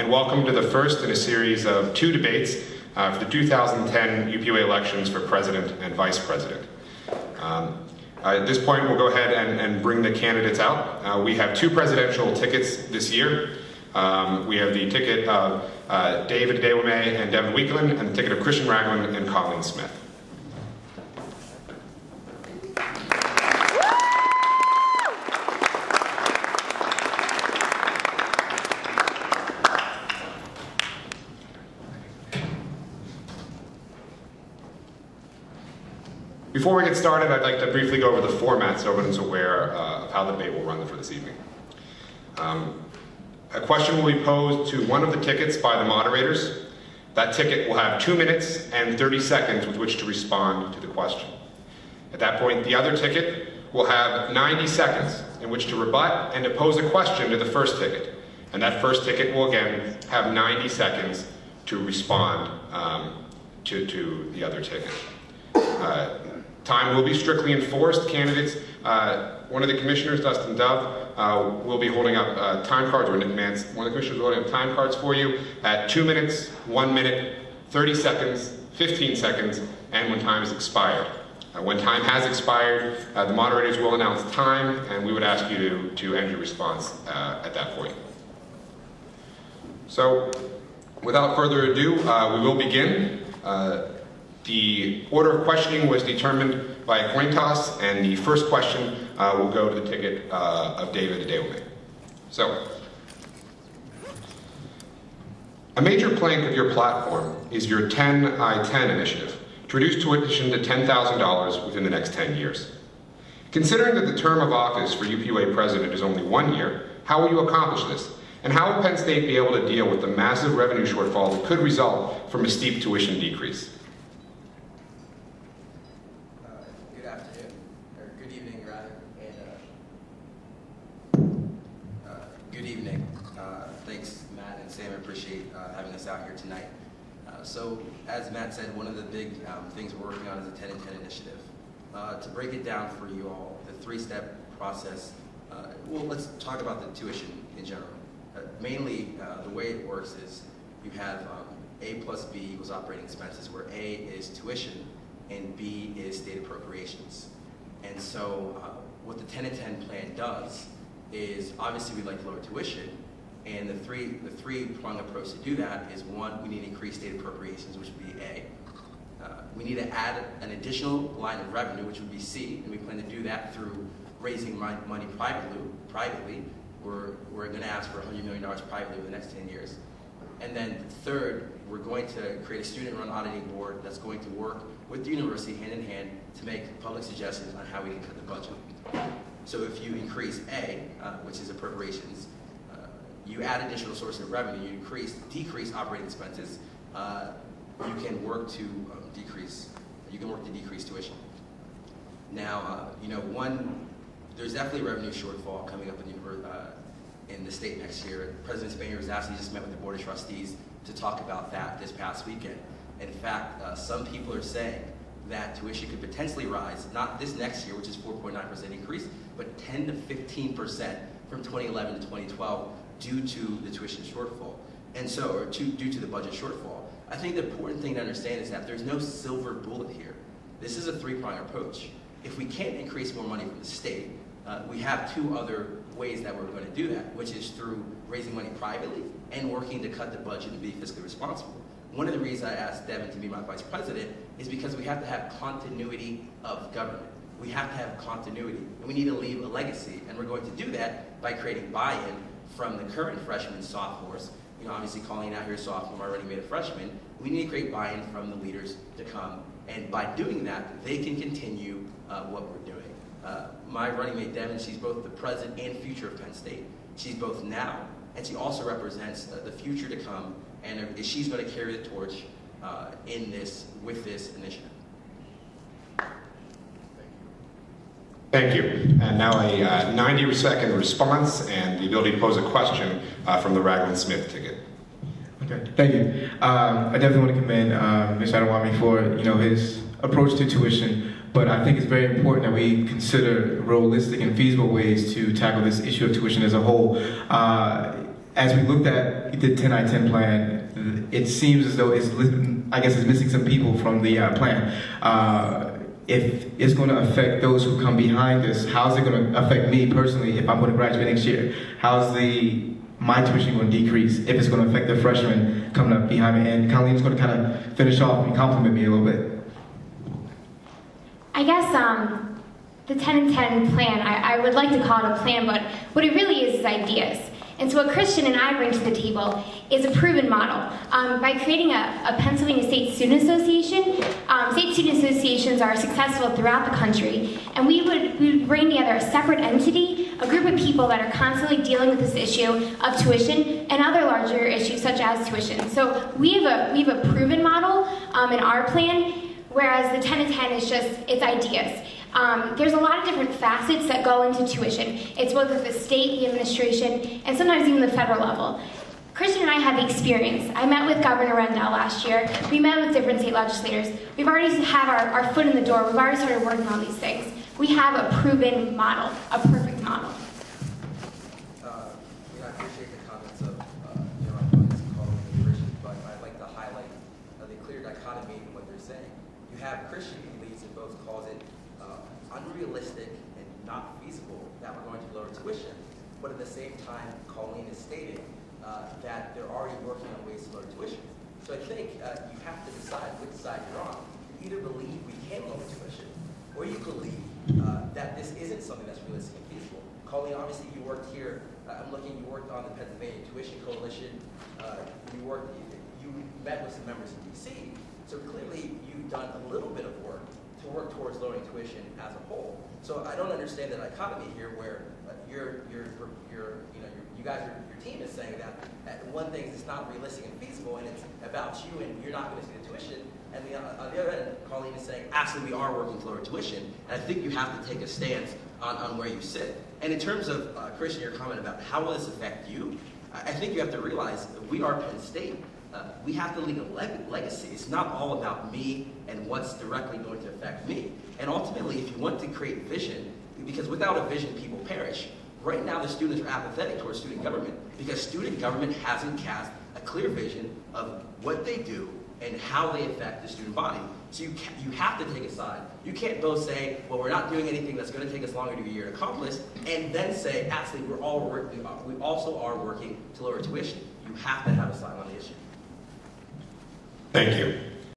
and welcome to the first in a series of 2 debates for the 2010 UPUA elections for President and Vice President. At this point, we'll go ahead and bring the candidates out. We have 2 presidential tickets this year. We have the ticket of David Adewumi and Devin Weekland, and the ticket of Christian Ragland and Colleen Smith. Before we get started, I'd like to briefly go over the format so everyone's aware of how the debate will run for this evening. A question will be posed to one of the tickets by the moderators. That ticket will have 2 minutes and 30 seconds with which to respond to the question. At that point, the other ticket will have 90 seconds in which to rebut and to pose a question to the first ticket. And that first ticket will again have 90 seconds to respond to the other ticket. Time will be strictly enforced. Candidates, one of the commissioners, Dustin Dove, will be holding up time cards, or Nick Mance, one of the commissioners will be holding up time cards for you at 2 minutes, 1 minute, 30 seconds, 15 seconds, and when time has expired. When time has expired, the moderators will announce time, and we would ask you to end your response at that point. So, without further ado, we will begin. The order of questioning was determined by a coin toss, and the first question will go to the ticket of David Adewumi. So, a major plank of your platform is your 10.i.10 initiative to reduce tuition to $10,000 within the next 10 years. Considering that the term of office for UPUA president is only 1 year, how will you accomplish this? And how will Penn State be able to deal with the massive revenue shortfall that could result from a steep tuition decrease? Having us out here tonight. So, as Matt said, one of the big things we're working on is a 10.i.10 initiative. To break it down for you all, the 3-step process, well, let's talk about the tuition in general. Mainly, the way it works is you have A plus B equals operating expenses, where A is tuition and B is state appropriations. And so, what the 10.i.10 plan does is, obviously we'd like to lower tuition, and the three-prong approach to do that is, 1, we need to increase state appropriations, which would be A. We need to add an additional line of revenue, which would be C, and we plan to do that through raising money privately. We're going to ask for $100 million privately over the next 10 years. And then third, we're going to create a student-run auditing board that's going to work with the university hand in hand to make public suggestions on how we can cut the budget. So if you increase A, which is appropriations, you add additional sources of revenue, you decrease operating expenses, you can work to decrease tuition. Now, there's definitely a revenue shortfall coming up in the state next year. President Spanier was actually just met with the Board of Trustees to talk about that this past weekend. In fact, some people are saying that tuition could potentially rise, not this next year, which is 4.9% increase, but 10 to 15% from 2011 to 2012, due to the tuition shortfall, and so, or due to the budget shortfall. I think the important thing to understand is that there's no silver bullet here. This is a 3-pronged approach. If we can't increase more money from the state, we have 2 other ways that we're going to do that, which is through raising money privately and working to cut the budget and be fiscally responsible. One of the reasons I asked Devin to be my vice president is because we have to have continuity of government. We have to have continuity, and we need to leave a legacy, and we're going to do that by creating buy-in from the current freshmen and sophomores. Obviously Colleen out here, sophomore, already made a freshman. We need to create buy-in from the leaders to come, and by doing that, they can continue what we're doing. My running mate Devin, she's both the present and future of Penn State. She's both now, and she also represents the future to come, and she's going to carry the torch with this initiative. Thank you. And now a 90-second response and the ability to pose a question from the Ragland-Smith ticket. Okay, thank you. I definitely want to commend Mr. Adewumi for his approach to tuition, but I think it's very important that we consider realistic and feasible ways to tackle this issue of tuition as a whole. as we looked at the 10.i.10 plan, it seems as though it's missing some people from the plan. If it's going to affect those who come behind us, how's it going to affect me personally if I'm going to graduate next year? How's my tuition going to decrease if it's going to affect the freshmen coming up behind me? And Colleen's going to kind of finish off and compliment me a little bit. I guess the 10.10 plan, I would like to call it a plan, but what it really is ideas. And so what Christian and I bring to the table is a proven model. By creating a Pennsylvania State Student Association, state student associations are successful throughout the country, and we would bring together a separate entity, a group of people that are constantly dealing with this issue of tuition and other larger issues such as tuition. So we have a proven model in our plan, whereas the 10.10 is just, it's ideas. There's a lot of different facets that go into tuition. It's both at the state, the administration, and sometimes even the federal level. Christian and I had the experience. I met with Governor Rendell last year. We met with different state legislators. We've already have our foot in the door. We've already started working on these things. We have a proven model, a perfect model. I appreciate the comments of our opponents calling me Christian, but I'd like to highlight the clear dichotomy in what they're saying. You have Christian who leads and both calls it unrealistic and not feasible that we're going to lower tuition, but at the same time, Colleen is stating that they're already working on ways to lower tuition. So I think you have to decide which side you're on. You either believe we can lower tuition, or you believe that this isn't something that's realistic and feasible. Colleen, obviously you worked here. You worked on the Pennsylvania Tuition Coalition. You met with some members in D.C. So clearly you've done a little bit of work to work towards lowering tuition as a whole. So I don't understand the dichotomy here where your team is saying that one thing is it's not realistic and feasible, and it's about you, and you're not going to see the tuition. And on the other end, Colleen is saying, absolutely, we are working to lower tuition. And I think you have to take a stance on where you sit. And in terms of, Christian, your comment about how will this affect you, I think you have to realize we are Penn State. We have to leave a legacy. It's not all about me and what's directly going to affect me. And ultimately, if you want to create vision, because without a vision, people perish. Right now, the students are apathetic towards student government because student government hasn't cast a clear vision of what they do and how they affect the student body. So you have to take a side. You can't both say, well, we're not doing anything that's going to take us longer than a year to accomplish, and then say, actually, we also are working to lower tuition. You have to have a side on the issue. Thank you.